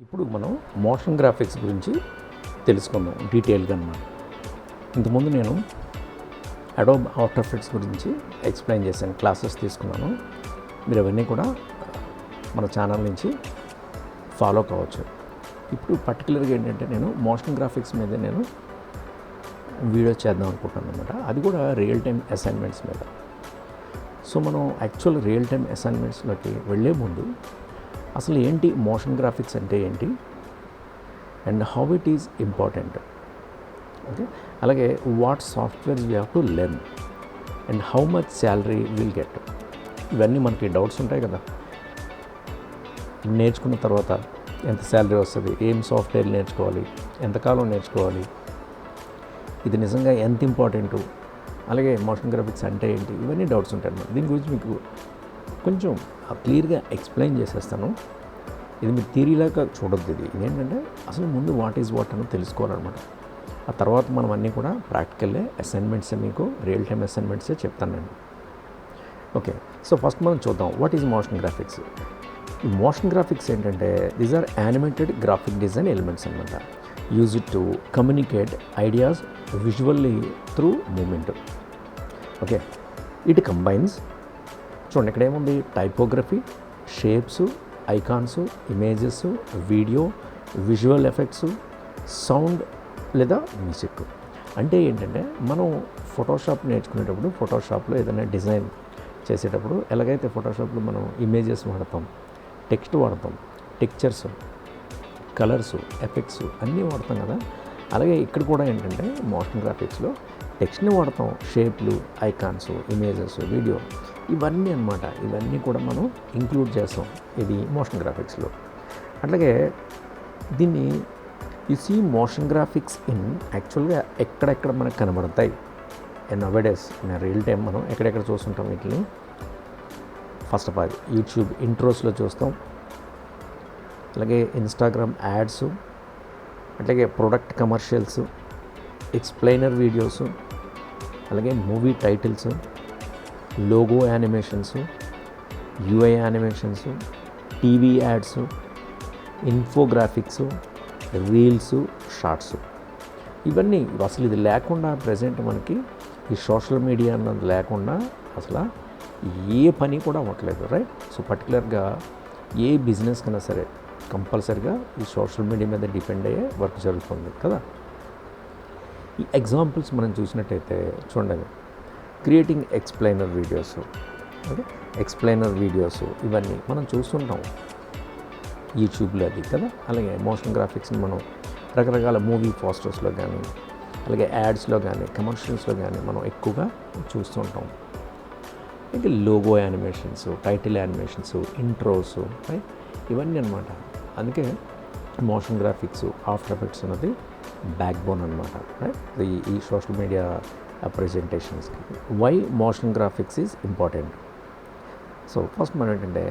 ఇప్పుడు మనం motion graphics గురించి తెలుసుకుందాం డీటెయిల్గా అన్నమాట. ఇంతకుముందు నేను అడోబ్ ఆఫ్టర్ ఎఫెక్ట్స్ గురించి ఎక్స్ప్లెయిన్ చేశాను, క్లాసెస్ తీసుకున్నాను. మీరు అవన్నీ కూడా మన ఛానల్ నుంచి ఫాలో కావచ్చు. ఇప్పుడు పర్టికులర్గా ఏంటంటే నేను మోషన్ గ్రాఫిక్స్ మీద నేను వీడియో చేద్దాం అనుకుంటున్నాను అనమాట. అది కూడా రియల్ టైం అసైన్మెంట్స్ మీద. సో మనం యాక్చువల్ రియల్ టైం అసైన్మెంట్స్లోకి వెళ్ళే ముందు అసలు ఏంటి మోషన్ గ్రాఫిక్స్ అంటే ఏంటి and how it is important, okay, అలాగే what softwares we have to learn and how much salary will get. ఇవన్నీ మనకి డౌట్స్ ఉంటాయి కదా. నేర్చుకున్న తర్వాత ఎంత శాలరీ వస్తుంది, ఏం సాఫ్ట్వేర్ నేర్చుకోవాలి, ఎంతకాలం నేర్చుకోవాలి, ఇది నిజంగా ఎంత ఇంపార్టెంటు, అలాగే మోషన్ గ్రాఫిక్స్ అంటే ఏంటి, ఇవన్నీ డౌట్స్ ఉంటాయి అన్నమాట. దీని గురించి మీకు కొంచెం క్లియర్గా ఎక్స్ప్లెయిన్ చేసేస్తాను. ఇది మీరు థియరీలాగా చూడొద్దు. ఇదేంటంటే అసలు ముందు వాట్ ఈజ్ వాట్ అని తెలుసుకోవాలన్నమాట. ఆ తర్వాత మనం అన్నీ కూడా ప్రాక్టికల్లే అసైన్మెంట్సే, మీకు రియల్ టైమ్ అసైన్మెంట్సే చెప్తాను నేను. ఓకే, సో ఫస్ట్ మనం చూద్దాం వాట్ ఈజ్ మోషన్ గ్రాఫిక్స్. ఈ మోషన్ గ్రాఫిక్స్ ఏంటంటే these are animated graphic design elements అనమాట. Use it to communicate ideas visually through movement. Okay, it combines, చూడండి ఇక్కడ ఏముంది, typography, shapes, icons, images, video, visual effects, sound లేదా music. అంటే ఏంటంటే మనం ఫోటోషాప్ నేర్చుకునేటప్పుడు ఫోటోషాప్లో ఏదైనా డిజైన్ చేసేటప్పుడు ఎలాగైతే ఫోటోషాప్లో మనం ఇమేజెస్ వాడతాం, టెక్స్ట్ వాడతాం, టెక్చర్స్, కలర్స్, ఎఫెక్ట్స్ అన్నీ వాడతాం కదా. అలాగే ఇక్కడ కూడా ఏంటంటే మోషన్ గ్రాఫిక్స్లో టెక్స్ట్ని వాడతాం, షేప్లు, ఐకాన్స్, ఇమేజెస్, వీడియో, ఇవన్నీ అన్నమాట. ఇవన్నీ కూడా మనం ఇంక్లూడ్ చేస్తాం ఇది మోషన్ గ్రాఫిక్స్లో. అట్లాగే దీన్ని you see motion graphics in యాక్చువల్గా ఎక్కడెక్కడ మనకు కనబడతాయి అండ్ నవేడేస్ రియల్ టైం మనం ఎక్కడెక్కడ చూస్తుంటాం వీటిని. ఫస్ట్ ఆఫ్ ఆల్ యూట్యూబ్ ఇంట్రోస్లో చూస్తాం, అలాగే ఇన్స్టాగ్రామ్ యాడ్స్, అట్లాగే ప్రొడక్ట్ కమర్షియల్స్, ఎక్స్ప్లెయినర్ వీడియోస్, అలాగే movie titles, logo animations, UI animations, TV ads, infographics, reels, shorts. ఇవన్నీ అసలు ఇది లేకుండా ప్రజెంట్ మనకి ఈ సోషల్ మీడియా అన్నది లేకుండా అసలు ఏ పని కూడా అవ్వట్లేదు, రైట్. సో పర్టికులర్గా ఏ బిజినెస్ కన్నా సరే కంపల్సరిగా ఈ సోషల్ మీడియా మీద డిపెండ్ అయ్యే వర్క్ జరుగుతుంది కదా. ఈ ఎగ్జాంపుల్స్ మనం చూసినట్టయితే చూడండి, creating explainer videos, okay, explainer videos ఇవన్నీ మనం చూస్తుంటాం యూట్యూబ్లో అది కదా. అలాగే మోషన్ గ్రాఫిక్స్ని మనం రకరకాల మూవీ పోస్టర్స్లో కానీ, అలాగే యాడ్స్లో కానీ, కమర్షియల్స్లో కానీ మనం ఎక్కువగా చూస్తుంటాం. ఇంకా logo animations, title animations, intros, right, ఇవన్నీ అనమాట. అందుకే మోషన్ గ్రాఫిక్స్, ఆఫ్టర్ ఎఫెక్ట్స్ అన్నది బ్యాక్ బోన్ అనమాట, రైట్, ఈ సోషల్ మీడియా ప్రజెంటేషన్స్కి. Why motion graphics is important. So first మనం ఏంటంటే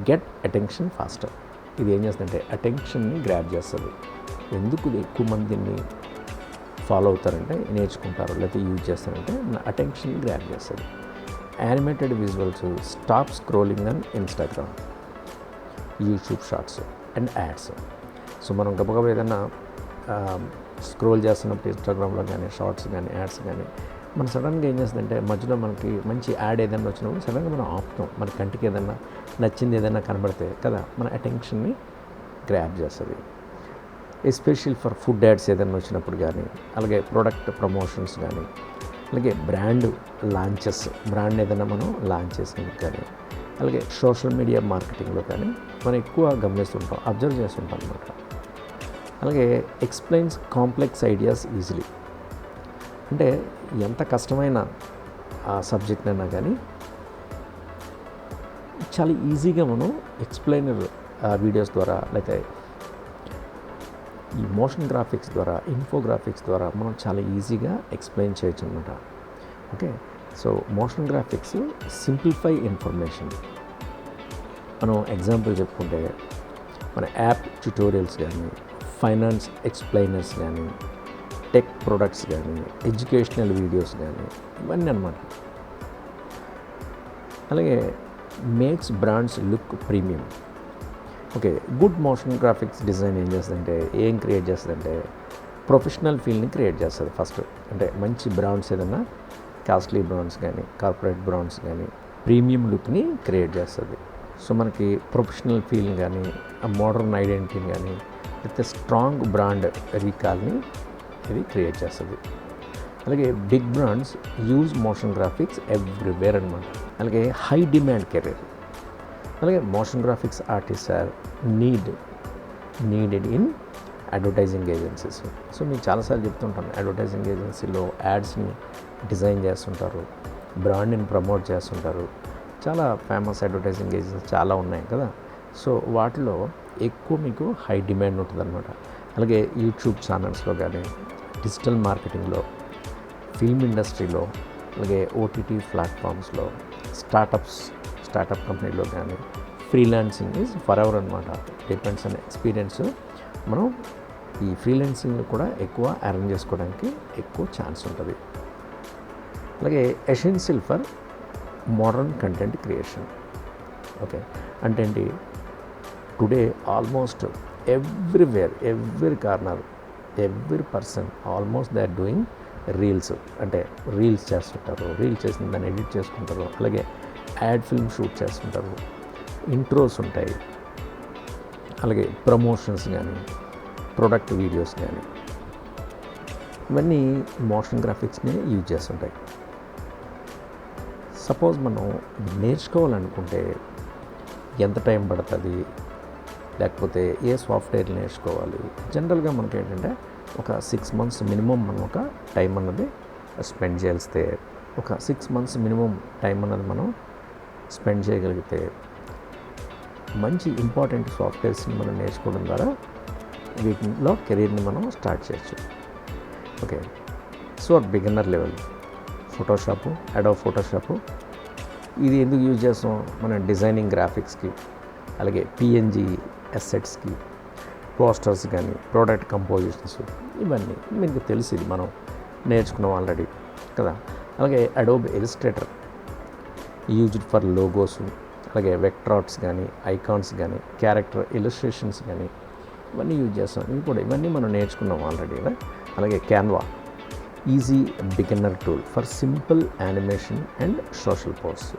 గెట్ అటెన్షన్ ఫాస్టర్. ఇది ఏం చేస్తుందంటే అటెన్షన్ని గ్రాబ్ చేస్తుంది. ఎందుకు ఎక్కువ మంది దీన్ని ఫాలో అవుతారంటే, నేర్చుకుంటారు లేకపోతే యూజ్ చేస్తారంటే అటెన్షన్ గ్రాబ్ చేస్తుంది. Animated visuals, stop scrolling and Instagram, YouTube shorts and ads. So మనం గబగబా ఏదైనా స్క్రోల్ చేస్తున్నప్పుడు ఇన్స్టాగ్రామ్లో కానీ, షార్ట్స్ కానీ, యాడ్స్ కానీ, మనం సడన్గా ఏం చేస్తుందంటే మధ్యలో మనకి మంచి యాడ్ ఏదైనా వచ్చినప్పుడు సడన్గా మనం ఆపుతాం. మన కంటికి ఏదైనా నచ్చింది ఏదైనా కనబడితే కదా మన అటెన్షన్ని గ్రాబ్ చేస్తుంది. ఎస్పెషల్ ఫర్ ఫుడ్ యాడ్స్ ఏదైనా వచ్చినప్పుడు కానీ, అలాగే ప్రోడక్ట్ ప్రమోషన్స్ కానీ, అలాగే బ్రాండ్ లాంచెస్, బ్రాండ్ ఏదైనా మనం లాంచ్ చేసినప్పుడు కానీ, అలాగే సోషల్ మీడియా మార్కెటింగ్లో కానీ మనం ఎక్కువ గమనిస్తుంటాం, అబ్జర్వ్ చేస్తుంటాం అన్నమాట. అలాగే ఎక్స్ప్లెయిన్స్ కాంప్లెక్స్ ఐడియాస్ ఈజీలీ. అంటే ఎంత కష్టమైన సబ్జెక్ట్ అయినా కానీ చాలా ఈజీగా మనం ఎక్స్ప్లెయినర్ వీడియోస్ ద్వారా, లేకపోతే ఈ మోషన్ గ్రాఫిక్స్ ద్వారా, ఇన్ఫోగ్రాఫిక్స్ ద్వారా మనం చాలా ఈజీగా ఎక్స్ప్లెయిన్ చేయొచ్చు అనమాట. Okay, so motion graphics simplify information. మనం ఎగ్జాంపుల్ చెప్పుకుంటే మన యాప్ ట్యుటోరియల్స్ కానీ, ఫైనాన్స్ ఎక్స్ప్లెయినర్స్ కానీ, టెక్ ప్రొడక్ట్స్ కానీ, ఎడ్యుకేషనల్ వీడియోస్ కానీ, ఇవన్నీ అన్నమాట. అలాగే makes brands look premium. Okay, good motion graphics design ఏం చేస్తుందంటే, ఏం క్రియేట్ చేస్తుందంటే ప్రొఫెషనల్ ఫీల్ని క్రియేట్ చేస్తుంది ఫస్ట్. అంటే మంచి బ్రాండ్స్ ఏదన్నా కాస్ట్లీ బ్రాండ్స్ కానీ కార్పొరేట్ బ్రాండ్స్ కానీ ప్రీమియం లుక్ని క్రియేట్ చేస్తుంది. సో మనకి ప్రొఫెషనల్ ఫీల్ని కానీ ఆ మోడర్న్ ఐడెంటిటీని కానీ లేకపోతే స్ట్రాంగ్ బ్రాండ్ రీకాల్ని ఇది క్రియేట్ చేస్తుంది. అలాగే big brands use motion graphics everywhere అనమాట. అలాగే హై డిమాండ్ కెరీర్. అలాగే motion graphics artist are needed in advertising agencies. So మీకు చాలాసార్లు చెప్తుంటాను, అడ్వర్టైజింగ్ ఏజెన్సీలో యాడ్స్ని డిజైన్ చేస్తుంటారు, బ్రాండ్ని ప్రమోట్ చేస్తుంటారు. చాలా ఫేమస్ అడ్వర్టైజింగ్ ఏజెన్సీస్ చాలా ఉన్నాయి కదా. సో వాటిలో ఎక్కువ మీకు హై డిమాండ్ ఉంటుందన్నమాట. అలాగే యూట్యూబ్ ఛానల్స్లో కానీ, డిజిటల్ మార్కెటింగ్లో, ఫిల్మ్ ఇండస్ట్రీలో, అలాగే ఓటీటీ ప్లాట్ఫామ్స్లో, స్టార్టప్ కంపెనీలో కానీ ఫ్రీలాన్సింగ్ ఈజ్ ఫర్ ఎవర్ అనమాట. Depends on experience. మనం ఈ ఫ్రీలాన్సింగ్ కూడా ఎక్కువ అరేంజ్ చేసుకోవడానికి ఎక్కువ ఛాన్స్ ఉంటుంది. అలాగే essential for modern content creation. Okay, అంటే ఏంటి, today almost everywhere, every corner, every person almost they are doing reels. అంటే రీల్స్ చేస్తుంటారు, రీల్స్ చేసిన దాన్ని ఎడిట్ చేసుకుంటారు, అలాగే యాడ్ ఫిల్మ్ షూట్ చేస్తుంటారు, ఇంట్రోస్ ఉంటాయి, అలాగే ప్రమోషన్స్ కానీ ప్రొడక్ట్ వీడియోస్ కానీ ఇవన్నీ మోషన్ గ్రాఫిక్స్ని యూజ్ చేస్తుంటాయి. సపోజ్ మనం నేర్చుకోవాలనుకుంటే ఎంత టైం పడుతుంది, లేకపోతే ఏ సాఫ్ట్వేర్ నేర్చుకోవాలి, జనరల్గా మనకి ఏంటంటే ఒక 6 months మినిమం మనం ఒక టైం అన్నది స్పెండ్ చేస్తే, ఒక 6 months మినిమం టైం అన్నది మనం స్పెండ్ చేయగలిగితే మంచి ఇంపార్టెంట్ సాఫ్ట్వేర్స్ని మనం నేర్చుకోవడం ద్వారా వీటిలో కెరీర్ని మనం స్టార్ట్ చేయొచ్చు. Okay, so beginner level Photoshop, Adobe Photoshop ఇది ఎందుకు యూజ్ చేస్తాం, మనం డిజైనింగ్ గ్రాఫిక్స్కి, అలాగే పిఎన్జి ఎసెట్స్కి, పోస్టర్స్ కానీ ప్రోడక్ట్ కంపోజిషన్స్ ఇవన్నీ మీకు తెలిసి ఇది మనం నేర్చుకున్నాం ఆల్రెడీ కదా. అలాగే Adobe Illustrator used for logos, అలాగే వెక్టార్స్ కానీ, ఐకాన్స్ కానీ, క్యారెక్టర్ ఇలిస్ట్రేషన్స్ కానీ ఇవన్నీ యూజ్ చేస్తాం. ఇవన్నీ మనం నేర్చుకున్నాం ఆల్రెడీ. అలాగే Canva easy beginner tool for simple animation and social post.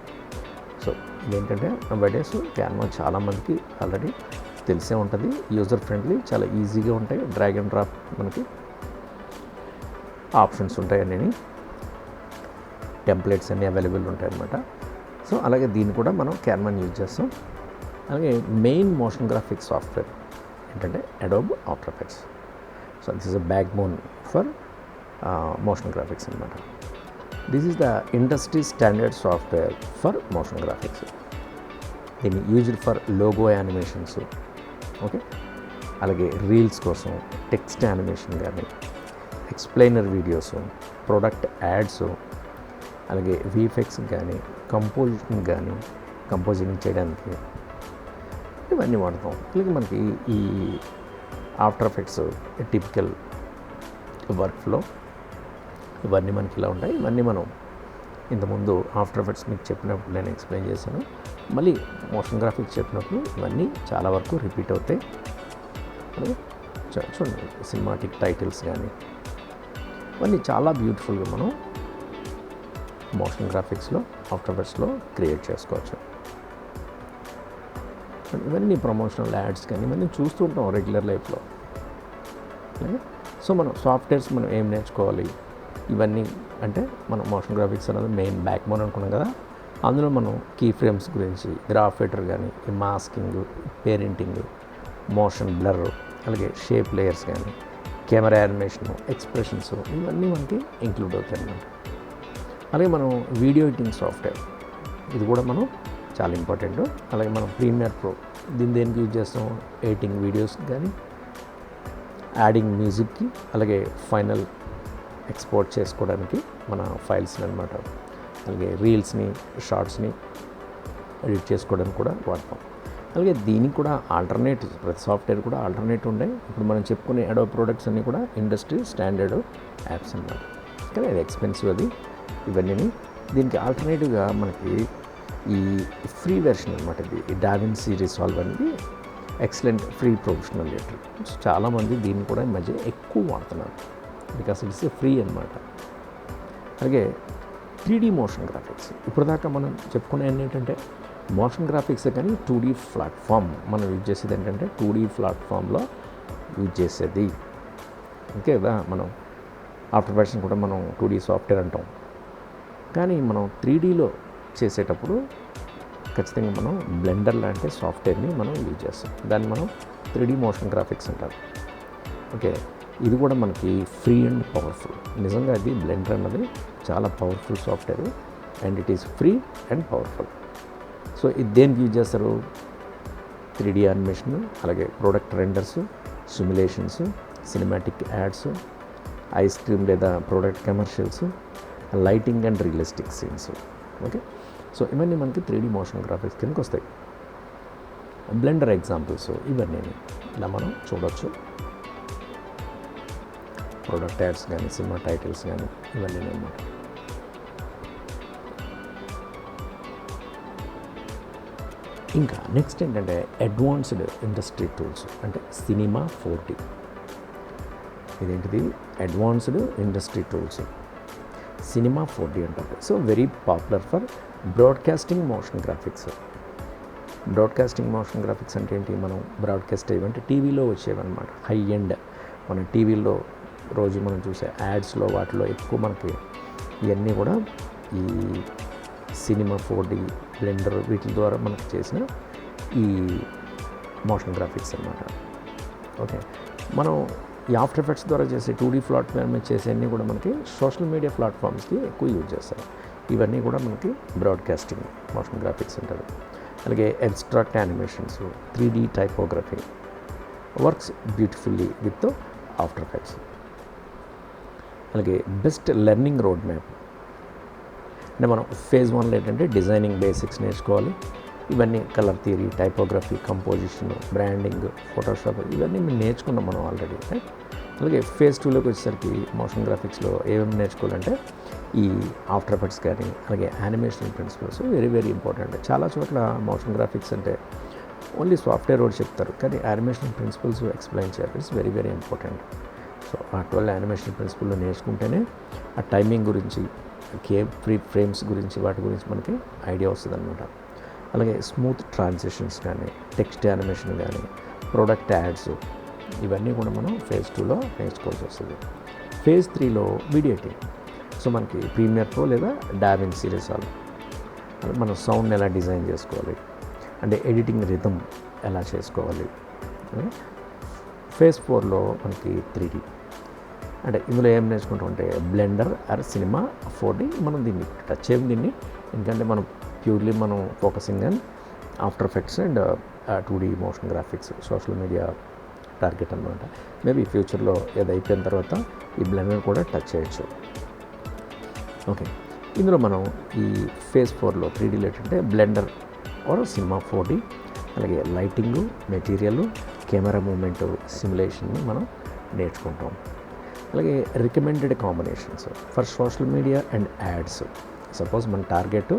So ఇదేంటంటే నౌడేస్ క్యాన్వా చాలామందికి ఆల్రెడీ తెలిసే ఉంటుంది. యూజర్ ఫ్రెండ్లీ, చాలా ఈజీగా ఉంటాయి. డ్రాగ్ అండ్ డ్రాప్ మనకి ఆప్షన్స్ ఉంటాయి, అన్నీ టెంప్లెట్స్ అన్నీ అవైలబుల్ ఉంటాయి అన్నమాట. సో అలాగే దీన్ని కూడా మనం క్యాన్వాని యూజ్ చేస్తాం. అలాగే మెయిన్ మోషన్ గ్రాఫిక్స్ సాఫ్ట్వేర్ ఏంటంటే Adobe after effects. So this is a backbone for motion graphics అనమాట. This is the industry standard software for motion graphics. దీన్ని used for logo animations, okay, అలాగే reels కోసం, text animation కానీ, explainer videos, product ads, అలాగే VFX కానీ, composing చేయడానికి ఇవన్నీ వాడతాం. అలాగే మనకి ఈ after effects typical workflow ఇవన్నీ మనకి ఇలా ఉంటాయి. ఇవన్నీ మనం ఇంతకుముందు ఆఫ్టర్ ఎఫెక్ట్స్ మీకు చెప్పినప్పుడు నేను ఎక్స్ప్లెయిన్ చేశాను. మళ్ళీ మోషన్ గ్రాఫిక్స్ చెప్పినప్పుడు ఇవన్నీ చాలా వరకు రిపీట్ అవుతాయి. అలాగే చూడండి సినిమాటిక్ టైటిల్స్ కానీ ఇవన్నీ చాలా బ్యూటిఫుల్గా మనం మోషన్ గ్రాఫిక్స్లో ఆఫ్టర్ ఎఫెక్ట్స్లో క్రియేట్ చేసుకోవచ్చు. ఇవన్నీ ప్రమోషనల్ యాడ్స్ కానీ ఇవన్నీ చూస్తూ ఉంటాం రెగ్యులర్ లైఫ్లో. సో మనం సాఫ్ట్వేర్స్ మనం ఏం నేర్చుకోవాలి, ఇవన్నీ అంటే మనం మోషన్ గ్రాఫిక్స్ అనేది మెయిన్ బ్యాక్ బోన్ అనుకున్నాం కదా. అందులో మనం కీ ఫ్రేమ్స్ గురించి, గ్రాఫ్ ఎడిటర్ కానీ, మాస్కింగ్, పేరెంటింగ్, మోషన్ బ్లర్, అలాగే షేప్ లేయర్స్ కానీ, కెమెరా యానిమేషను, ఎక్స్ప్రెషన్స్ ఇవన్నీ మనకి ఇంక్లూడ్ అవుతాయి అన్నమాట. అలాగే మనం వీడియో ఎడిటింగ్ సాఫ్ట్వేర్ ఇది కూడా మనం చాలా ఇంపార్టెంట్. అలాగే మనం ప్రీమియర్ ప్రో దీన్ని దేనికి యూజ్ చేస్తాం, ఎడిటింగ్ వీడియోస్ కానీ, యాడింగ్ మ్యూజిక్కి, అలాగే ఫైనల్ ఎక్స్పోర్ట్ చేసుకోవడానికి మన ఫైల్స్ని అనమాట. అలాగే రీల్స్ని, షార్ట్స్ని ఎడిట్ చేసుకోవడానికి కూడా వాడతాం. అలాగే దీనికి కూడా ఆల్టర్నేటివ్, ప్రతి సాఫ్ట్వేర్ కూడా ఆల్టర్నేటివ్ ఉంటాయి. ఇప్పుడు మనం చెప్పుకునే అడోబ్ ప్రోడక్ట్స్ అన్నీ కూడా ఇండస్ట్రీ స్టాండర్డ్ యాప్స్ అన్నమాట. కానీ అది ఎక్స్పెన్సివ్ అది ఇవన్నీ. దీనికి ఆల్టర్నేటివ్గా మనకి ఈ ఫ్రీ వెర్షన్ అనమాట, ఇది డావిన్సీ రిసాల్వ్ అనేది ఎక్సలెంట్ ఫ్రీ ప్రొఫెషనల్ లెటర్. చాలామంది దీన్ని కూడా ఈ మధ్య ఎక్కువ వాడుతున్నారు బికాస్ ఇట్స్ ఫ్రీ అనమాట. అలాగే 3D మోషన్ గ్రాఫిక్స్. ఇప్పుడు దాకా మనం చెప్పుకునేది ఏంటంటే మోషన్ గ్రాఫిక్స్ కానీ 2D ప్లాట్ఫామ్ మనం యూజ్ చేసేది ఏంటంటే 2D ప్లాట్ఫామ్లో యూజ్ చేసేది. అంతే కదా, మనం ఆఫ్టర్ ఎఫెక్ట్స్ కూడా మనం 2D సాఫ్ట్వేర్ అంటాం. కానీ మనం 3Dలో చేసేటప్పుడు ఖచ్చితంగా మనం బ్లెండర్ లాంటి సాఫ్ట్వేర్ని మనం యూజ్ చేస్తాం. దాన్ని మనం 3D మోషన్ గ్రాఫిక్స్ అంటారు. ఓకే, ఇది కూడా మనకి ఫ్రీ అండ్ పవర్ఫుల్. నిజంగా అది బ్లెండర్ అన్నది చాలా powerful software and it is free and powerful. So ఇది దేనికి యూజ్ చేస్తారు? 3D యానిమేషన్, అలాగే product renders, simulations, cinematic ads, ice cream లేదా product commercials, lighting and realistic scenes. Okay, so ఇవన్నీ మనకి 3D మోషన్ గ్రాఫిక్స్ కిందకి వస్తాయి. బ్లెండర్ ఎగ్జాంపుల్స్ ఇవన్నీ ఇలా మనం చూడవచ్చు. ప్రోడక్ట్ యాడ్స్ కానీ, సినిమా టైటిల్స్ కానీ ఇవన్నీ అన్నమాట. ఇంకా నెక్స్ట్ ఏంటంటే అడ్వాన్స్డ్ ఇండస్ట్రీ టూల్స్ అంటే సినిమా 4D. ఇదేంటిది? Advanced industry tools cinema 4D అంటారు. So very popular for broadcasting motion graphics. Broadcasting motion graphics అంటే ఏంటి? మనం బ్రాడ్కాస్ట్ అయ్యేవంటే టీవీలో వచ్చేవన్నమాట. హై ఎండ్ మన టీవీలో రోజు మనం చూసే యాడ్స్లో వాటిలో ఎక్కువ మనకి ఇవన్నీ కూడా ఈ సినిమా 4D, బ్లెండర్ వీటి ద్వారా మనకు చేసిన ఈ మోషన్ గ్రాఫిక్స్ అన్నమాట. ఓకే, మనం ఈ ఆఫ్టర్ ఎఫెక్ట్స్ ద్వారా చేసే 2D ప్లాట్ఫామ్ మీద చేసేవన్నీ కూడా మనకి సోషల్ మీడియా ప్లాట్ఫామ్స్కి ఎక్కువ యూజ్ చేస్తారు. ఇవన్నీ కూడా మనకి బ్రాడ్కాస్టింగ్ మోషన్ గ్రాఫిక్స్ అంటారు. అలాగే abstract animations, 3D typography works beautifully with after effects. అలాగే బెస్ట్ లెర్నింగ్ రోడ్ మ్యాప్ అంటే మనం ఫేజ్ 1లో ఏంటంటే డిజైనింగ్ బేసిక్స్ నేర్చుకోవాలి. ఇవన్నీ colour theory, typography, composition, branding, Photoshop ఇవన్నీ మేము నేర్చుకున్నాం మనం ఆల్రెడీ. రైట్. అలాగే ఫేజ్ 2లోకి వచ్చేసరికి మోషన్ గ్రాఫిక్స్లో ఏమేమి నేర్చుకోవాలంటే ఈ ఆఫ్టర్ ఎఫెక్ట్స్ కానీ, అలాగే animation principles very very important. చాలా చోట్ల మోషన్ గ్రాఫిక్స్ అంటే ఓన్లీ సాఫ్ట్వేర్ కూడా చెప్తారు, కానీ యానిమేషన్ ప్రిన్సిపల్స్ ఎక్స్ప్లెయిన్ చేయాలి. It's very very important. So ఆ 12 యానిమేషన్ ప్రిన్సిపల్లో నేర్చుకుంటేనే ఆ టైమింగ్ గురించి, ఫ్రేమ్స్ గురించి, వాటి గురించి మనకి ఐడియా వస్తుంది అనమాట. అలాగే స్మూత్ ట్రాన్సిషన్స్ కానీ, టెక్స్ట్ యానిమేషన్ కానీ, ప్రోడక్ట్ యాడ్స్ ఇవన్నీ కూడా మనం ఫేజ్ 2లో నేర్చుకోవాల్సి వస్తుంది. ఫేజ్ 3లో వీడియో ఎడిటింగ్. సో మనకి ప్రీమియర్ ప్రో లేదా డావిన్సీ సిరీస్ మనం సౌండ్ని ఎలా డిజైన్ చేసుకోవాలి అంటే ఎడిటింగ్ రిథమ్ ఎలా చేసుకోవాలి. ఫేజ్ 4లో మనకి 3D అంటే ఇందులో ఏం నేర్చుకుంటామంటే బ్లెండర్ ఆర్ సినిమా 4D. మనం దీన్ని టచ్ చేయం దీన్ని, ఎందుకంటే మనం ప్యూర్లీ మనం focusing on after effects and 2D motion graphics, social media target అనమాట. మేబీ ఫ్యూచర్లో ఏది అయిపోయిన తర్వాత ఈ బ్లెండర్ కూడా టచ్ చేయొచ్చు. ఓకే, ఇందులో మనం ఈ ఫేజ్ 4లో 3D ఏంటంటే బ్లెండర్ ఆర్ సినిమా 4D, అలాగే లైటింగు, మెటీరియల్, కెమెరా మూమెంట్, సిమ్యులేషన్ని మనం నేర్చుకుంటాం. అలాగే recommended combinations for social media and ads. Suppose మన టార్గెట్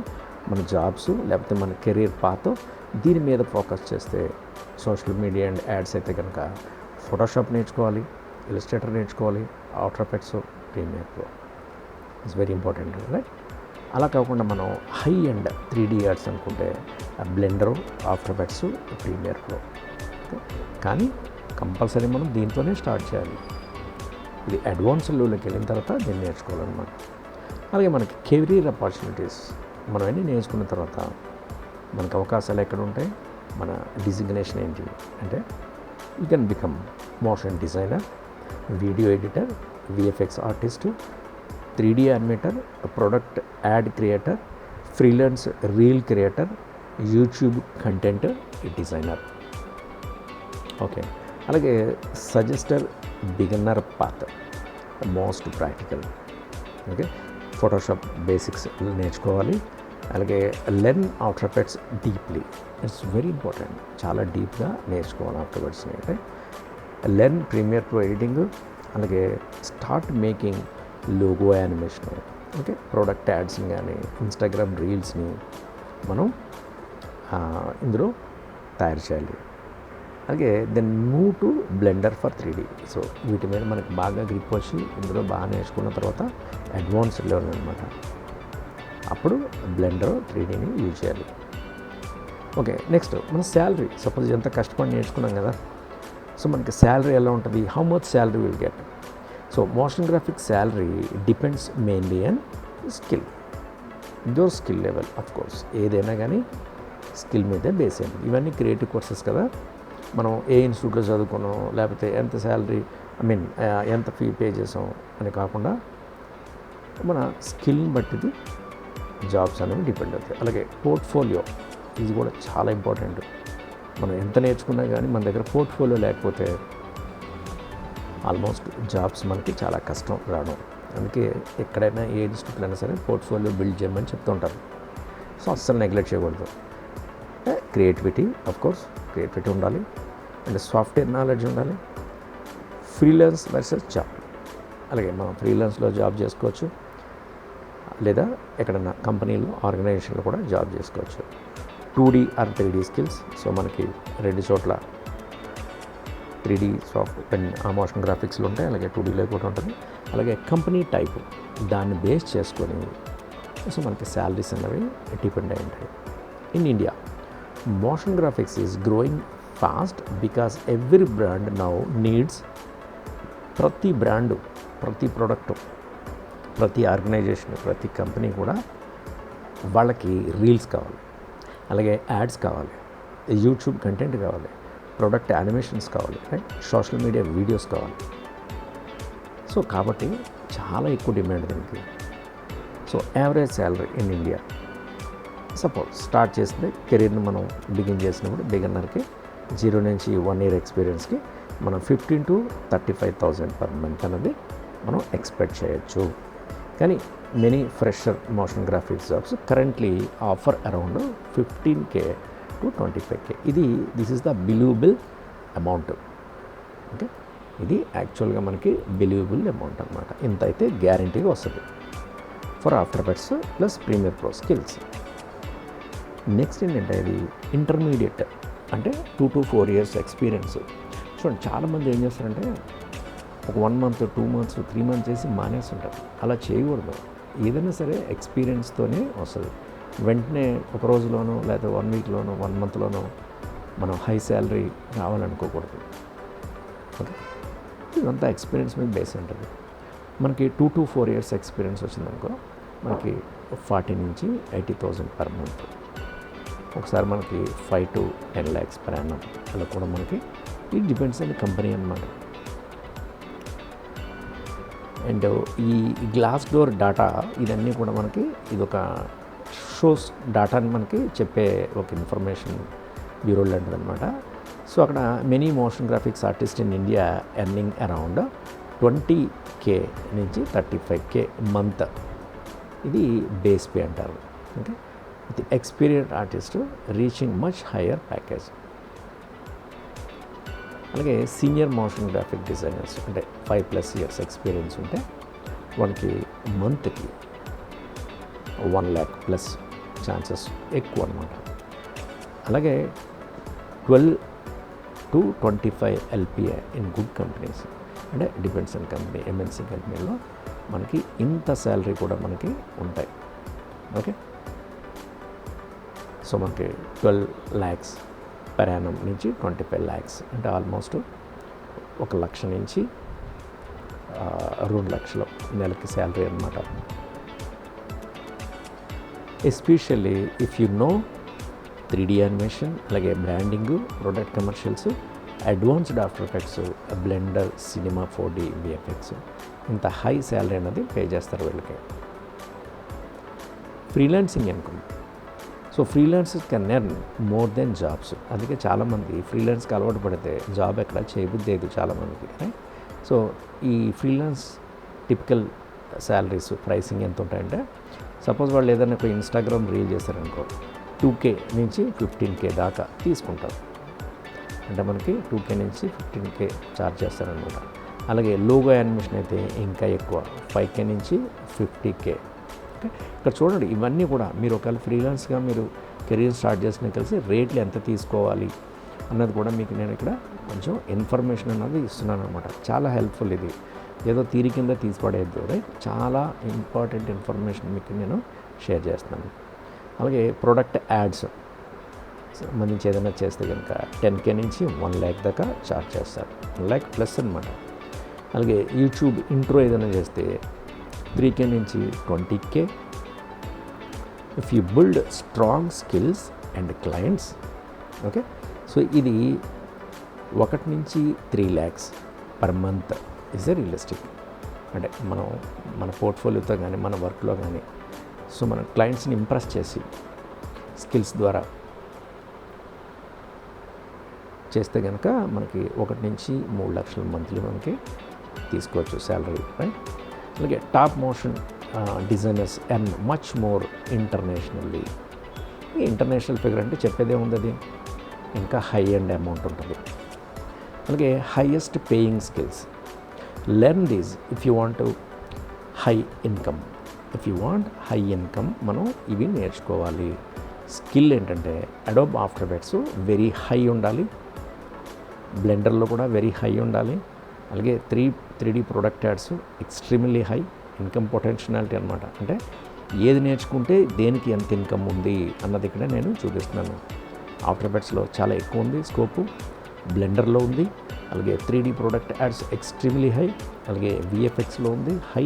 మన జాబ్స్ లేకపోతే మన కెరీర్ పాత్ దీని మీద ఫోకస్ చేస్తే సోషల్ మీడియా అండ్ యాడ్స్ అయితే కనుక ఫోటోషాప్ నేర్చుకోవాలి, ఇలస్ట్రేటర్ నేర్చుకోవాలి, After Effects, Premiere Pro it's very important. Right. అలా కాకుండా మనం హై అండ్ 3D యాడ్స్ అనుకుంటే Blender, After Effects, Premiere Pro. కానీ కంపల్సరీ మనం దీంతోనే స్టార్ట్ చేయాలి. ఇది అడ్వాన్స్ లెవెల్లోకి వెళ్ళిన తర్వాత దీన్ని నేర్చుకోవాలన్నమాట. అలాగే మనకి కెరీర్ ఆపర్చునిటీస్ మనం అన్నీ నేర్చుకున్న తర్వాత మనకు అవకాశాలు ఎక్కడ ఉంటాయి, మన డిజిగ్నేషన్ ఏంటి అంటే you can become motion designer, video editor, VFX artist, 3D animator, product ad creator, freelance reel creator, YouTube content designer. Okay, అలాగే సజెస్టర్ beginner path most practical. Okay, Photoshop basics నేర్చుకోవాలి. అలాగే learn after effects deeply. It's very important, చాలా డీప్గా నేర్చుకోవాలి after ఎఫెక్ట్స్ని. అంటే learn Premiere Pro editing, అలాగే start making logo animation, okay, product యాడ్స్ని కానీ ఇన్స్టాగ్రామ్ రీల్స్ని మనం ఇందులో తయారు చేయాలి. అలాగే then move to Blender for 3D. So వీటి మీద మనకి బాగా గ్రిప్ వచ్చి ఇందులో బాగా నేర్చుకున్న తర్వాత అడ్వాన్స్డ్ లెవెల్ అనమాట. అప్పుడు బ్లెండర్ 3Dని యూజ్ చేయాలి. ఓకే, నెక్స్ట్ మన శాలరీ. సపోజ్ ఎంత కష్టపడి నేర్చుకున్నాం కదా, సో మనకి శాలరీ ఎలా ఉంటుంది, how much salary will get. So motion graphics salary depends mainly on skill, your skill level. Of course ఏదైనా కానీ స్కిల్ మీదే బేస్ అయింది. ఇవన్నీ క్రియేటివ్ కోర్సెస్ కదా, మనం ఏ ఇన్స్టిట్యూట్లో చదువుకున్నాం లేకపోతే ఎంత శాలరీ ఎంత ఫీ పే చేసాం అని కాకుండా మన స్కిల్ని బట్టిది జాబ్స్ అనేవి డిపెండ్ అవుతాయి. అలాగే పోర్ట్ఫోలియో, ఇది కూడా చాలా ఇంపార్టెంట్. మనం ఎంత నేర్చుకున్నా కానీ మన దగ్గర పోర్ట్ఫోలియో లేకపోతే ఆల్మోస్ట్ జాబ్స్ మనకి చాలా కష్టం రావడం. అందుకే ఎక్కడైనా ఏ ఇన్స్టిట్యూట్లో అయినా సరే పోర్ట్ఫోలియో బిల్డ్ చేయమని చెప్తూ ఉంటారు. సో అస్సలు నెగ్లెక్ట్ చేయకూడదు. క్రియేటివిటీ, ఆఫ్ కోర్స్ క్రియేటివిటీ ఉండాలి, అండ్ సాఫ్ట్వేర్ నాలెడ్జ్ ఉండాలి. Freelance versus job. అలాగే మనం ఫ్రీలాన్స్లో జాబ్ చేసుకోవచ్చు, లేదా ఎక్కడన్నా కంపెనీలో ఆర్గనైజేషన్లో కూడా జాబ్ చేసుకోవచ్చు. 2D are 3D skills. So మనకి రెండు చోట్ల 3D మోషన్ గ్రాఫిక్స్లో ఉంటాయి, అలాగే 2Dలో కూడా ఉంటుంది. అలాగే కంపెనీ టైపు దాన్ని బేస్ చేసుకొని సో మనకి శాలరీస్ అనేవి డిపెండ్ అయి ఉంటాయి. In India motion graphics is growing fast because every brand now needs, ప్రతి బ్రాండు, ప్రతి ప్రోడక్టు, ప్రతి ఆర్గనైజేషన్, ప్రతి కంపెనీ కూడా వాళ్ళకి రీల్స్ కావాలి, అలాగే యాడ్స్ కావాలి, యూట్యూబ్ కంటెంట్ కావాలి, ప్రోడక్ట్ యానిమేషన్స్ కావాలి, రైట్, సోషల్ మీడియా వీడియోస్ కావాలి. సో కాబట్టి చాలా ఎక్కువ డిమాండ్ దీనికి. So average salary in India, suppose start చేస్తే కెరీర్ని మనం బిగిన్ చేసినప్పుడు బిగినర్కి 0 నుంచి 1 year ఎక్స్పీరియన్స్కి మనం 15,000 to 35,000 per month అనేది మనం ఎక్స్పెక్ట్ చేయొచ్చు. కానీ many fresher motion graphics jobs currently offer around 15K to 25K. This is the believable amount. Okay, ఇది యాక్చువల్గా మనకి బిలీవబుల్ అమౌంట్ అనమాట. ఇంత అయితే గ్యారంటీగా వస్తుంది for After Effects plus Premiere Pro skills. Next ఏంటంటే ఇది ఇంటర్మీడియట్, అంటే 2 to 4 years ఎక్స్పీరియన్స్. చూడండి చాలామంది ఏం చేస్తారంటే ఒక 1 month, 2 months, 3 months చేసి మానేస్తుంటారు. అలా చేయకూడదు. ఏదైనా సరే ఎక్స్పీరియన్స్తోనే వస్తుంది. వెంటనే ఒక రోజులోనో లేదా 1 weekలోనో 1 monthలోనో మనం హై శాలరీ రావాలనుకోకూడదు. ఓకే, ఇదంతా ఎక్స్పీరియన్స్ మీద బేస్ ఉంటుంది. మనకి 2 to 4 years ఎక్స్పీరియన్స్ వచ్చిందనుకో మనకి 40 నుంచి 80,000 per month. ఒకసారి మనకి 5 to 10 lakhs per annum అలా కూడా మనకి. ఇట్ డిపెండ్స్ ఆన్ కంపెనీ అన్నమాట. అండ్ ఈ గ్లాస్ డోర్ డాటా ఇదన్నీ కూడా మనకి ఇదొక షోస్ డాటాని మనకి చెప్పే ఒక ఇన్ఫర్మేషన్ బ్యూరో లాంటిది అనమాట. సో అక్కడ many motion graphics artist in India earning around 20K నుంచి 35K మంత్. ఇది బేస్ పే అంటారు. Okay, with experienced artist reaching much higher package. అలాగే సీనియర్ మోషన్ గ్రాఫిక్ డిజైనర్స్ అంటే 5+ years ఎక్స్పీరియన్స్ ఉంటే వాళ్ళకి మంత్కి 1 lakh ప్లస్ ఛాన్సెస్ ఎక్కువ అనమాట. అలాగే 12 to 25 LPA in good companies, అంటే డిపెండ్స్ ఆన్ కంపెనీ. MNC కంపెనీలో మనకి ఇంత శాలరీ కూడా మనకి ఉంటాయి. ఓకే, సో మనకి 12 lakhs per annum నుంచి 25 lakhs అంటే ఆల్మోస్ట్ 1 లక్ష నుంచి 2 లక్షలు నెలకి శాలరీ అనమాట. Especially if you know 3D animation, అలాగే branding, product commercials, advanced after effects, Blender, Cinema, 4D VFX, ఇంత హై శాలరీ అనేది పే చేస్తారు వీళ్ళకి. ఫ్రీలాన్సింగ్ అనుకోండి. So freelancers can earn more than jobs. అందుకే చాలామంది ఫ్రీలాన్స్కి అలవాటు పడితే జాబ్ ఎక్కడ చేయబుద్ధి లేదు చాలామందికి. రైట్, సో ఈ ఫ్రీలాన్స్ టిపికల్ శాలరీస్ ప్రైసింగ్ ఎంత ఉంటాయంటే, సపోజ్ వాళ్ళు ఏదైనా ఒక ఇన్స్టాగ్రామ్ రీల్ చేశారనుకో 2K నుంచి 15K దాకా తీసుకుంటారు. అంటే మనకి 2K నుంచి 15K ఛార్జ్ చేస్తారనమాట. అలాగే లోగో యానిమేషన్ అయితే ఇంకా ఎక్కువ, 5K నుంచి 50K. ఓకే, ఇక్కడ చూడండి ఇవన్నీ కూడా మీరు ఒకవేళ ఫ్రీలాన్స్గా మీరు కెరీర్ స్టార్ట్ చేసిన కలిసి రేట్లు ఎంత తీసుకోవాలి, అన్నది కూడా మీకు నేను ఇక్కడ కొంచెం ఇన్ఫర్మేషన్ అన్నది ఇస్తున్నాను అనమాట. చాలా హెల్ప్ఫుల్ ఇది, ఏదో తీరి కింద తీసి పడేయద్దు, రైట్. చాలా ఇంపార్టెంట్ ఇన్ఫర్మేషన్ మీకు నేను షేర్ చేస్తున్నాను. అలాగే ప్రోడక్ట్ యాడ్స్ సంబంధించి ఏదైనా చేస్తే కనుక 10K నుంచి 1 lakh దాకా చార్జ్ చేస్తారు, 1 lakh ప్లస్ అనమాట. అలాగే యూట్యూబ్ ఇంట్రో ఏదైనా చేస్తే 3K నుంచి 20K. If you build strong skills and clients, okay. So ఇది 1 నుంచి 3 lakhs per month is a realistic. అంటే మనం మన పోర్ట్ఫోలియోతో కానీ మన వర్క్లో కానీ సో మన క్లయింట్స్ని ఇంప్రెస్ చేసి స్కిల్స్ ద్వారా చేస్తే కనుక మనకి 1 నుంచి 3 లక్షల మంత్లీ మనకి తీసుకోవచ్చు శాలరీ, రైట్. అలాగే top motion designers earn much more internationally. ఈ ఇంటర్నేషనల్ ఫిగర్ అంటే చెప్పేదే ఉంది, అది ఇంకా హై అండ్ అమౌంట్ ఉంటుంది. అలాగే highest paying skills, learn these if you want high income. If you want high income మనం ఇవి నేర్చుకోవాలి. స్కిల్ ఏంటంటే Adobe after effects very high ఉండాలి, బ్లెండర్లో కూడా వెరీ హై ఉండాలి. అలాగే 3D product ads extremely high income potentiality అనమాట. అంటే ఏది నేర్చుకుంటే దేనికి ఎంత ఇన్కమ్ ఉంది అన్నది ఇక్కడ నేను చూపిస్తున్నాను. ఆఫ్టర్ ఎఫెక్ట్స్లో చాలా ఎక్కువ ఉంది స్కోపు, బ్లెండర్లో ఉంది. అలాగే 3D product ads extremely high. అలాగే VFXలో ఉంది హై,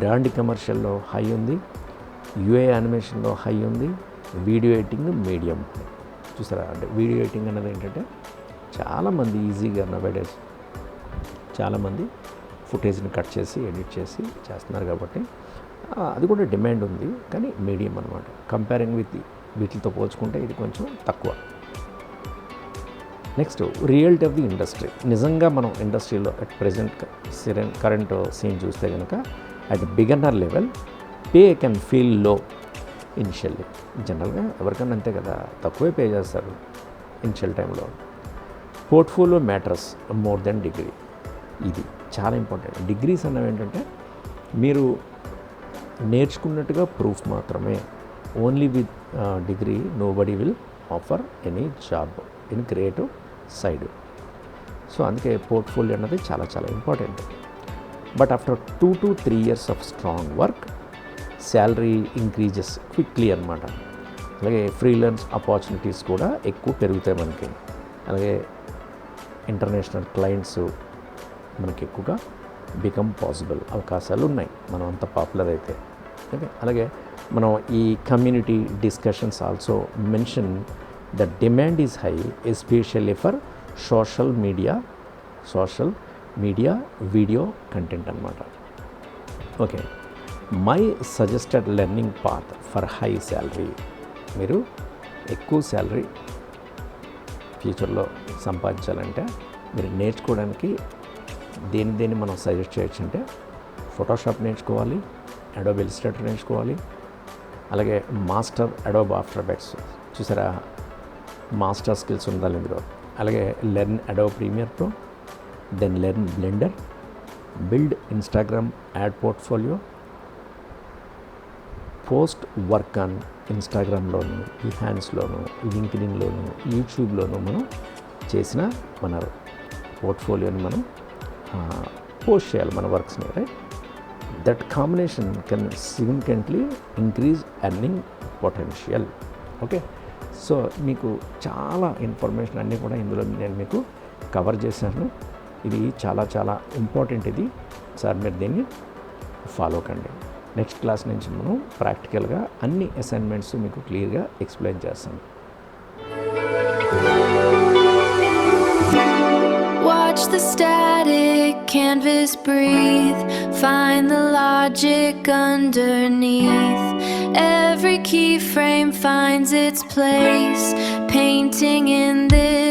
బ్రాండ్ కమర్షియల్లో హై ఉంది, UA యానిమేషన్లో హై ఉంది, వీడియో ఎడిటింగ్ మీడియం. చూసారా, అంటే వీడియో ఎడిటింగ్ అన్నది ఏంటంటే చాలామంది ఈజీగా నవేడేస్ చాలామంది ఫుటేజ్ని కట్ చేసి ఎడిట్ చేసి చేస్తున్నారు కాబట్టి అది కూడా డిమాండ్ ఉంది, కానీ మీడియం అనమాట. కంపేరింగ్ విత్ వీటితో పోల్చుకుంటే ఇది కొంచెం తక్కువ. Next reality of the industry. నిజంగా మనం ఇండస్ట్రీలో అట్ ప్రజెంట్ కరెంట్ సీన్ చూస్తే కనుక at beginner level pay can feel low initially. జనరల్గా ఎవరికైనా అంతే కదా, తక్కువే పే చేస్తారు ఇనిషియల్ టైంలో. Portfolio matters more than degree. ఇది చాలా ఇంపార్టెంట్. డిగ్రీస్ అన్నవి ఏంటంటే మీరు నేర్చుకున్నట్టుగా ప్రూఫ్ మాత్రమే. Only with degree nobody will offer any job in creative side. So అందుకే పోర్ట్ఫోలియో అన్నది చాలా చాలా important. But after 2 to 3 years of strong work salary increases quickly అనమాట. అలాగే ఫ్రీలాన్స్ ఆపర్చునిటీస్ కూడా ఎక్కువ పెరుగుతాయి మనకి. అలాగే ఇంటర్నేషనల్ క్లయింట్స్ మనకి ఎక్కువగా బికమ్ పాసిబుల్ అవకాశాలు ఉన్నాయి, మనం అంత పాపులర్ అయితే. ఓకే. అలాగే మనం ఈ community discussions also mention the demand is high especially for social media video content అనమాట. Okay. My suggested learning path for high salary. మీరు ఎక్కువ శాలరీ ఫ్యూచర్లో సంపాదించాలంటే మీరు నేర్చుకోవడానికి దేన్ని మనం సజెస్ట్ చేయొచ్చు అంటే ఫోటోషాప్ నేర్చుకోవాలి, అడోబ్ ఇల్స్ట్రేటర్ నేర్చుకోవాలి, అలాగే మాస్టర్ అడోబ్ ఆఫ్టర్ ఎఫెక్ట్స్. చూసారా, మాస్టర్ స్కిల్స్ ఉండాలి ఇందులో. అలాగే learn Adobe Premiere Pro, then learn Blender, build Instagram ad portfolio, post work on ఇన్స్టాగ్రామ్లోను, హ్యాండ్స్లోను, లింక్డ్ఇన్లోను, యూట్యూబ్లోను మనం చేసిన మన పోర్ట్ఫోలియోని మనం పోస్ట్ చేయాలి, మన వర్క్స్ని, right. That combination can significantly increase earning potential. Okay. So మీకు చాలా ఇన్ఫర్మేషన్ అన్నీ కూడా ఇందులో నేను మీకు కవర్ చేశాను. ఇది చాలా చాలా ఇంపార్టెంట్. ఇది సార్ మీరు దీన్ని ఫాలో కండి. నెక్స్ట్ క్లాస్ నుంచి మనం ప్రాక్టికల్గా అన్ని అసైన్మెంట్స్ మీకు క్లియర్గా ఎక్స్ప్లెయిన్ చేస్తాను. Watch the static canvas breathe, find the logic underneath. Every keyframe finds its place, painting in this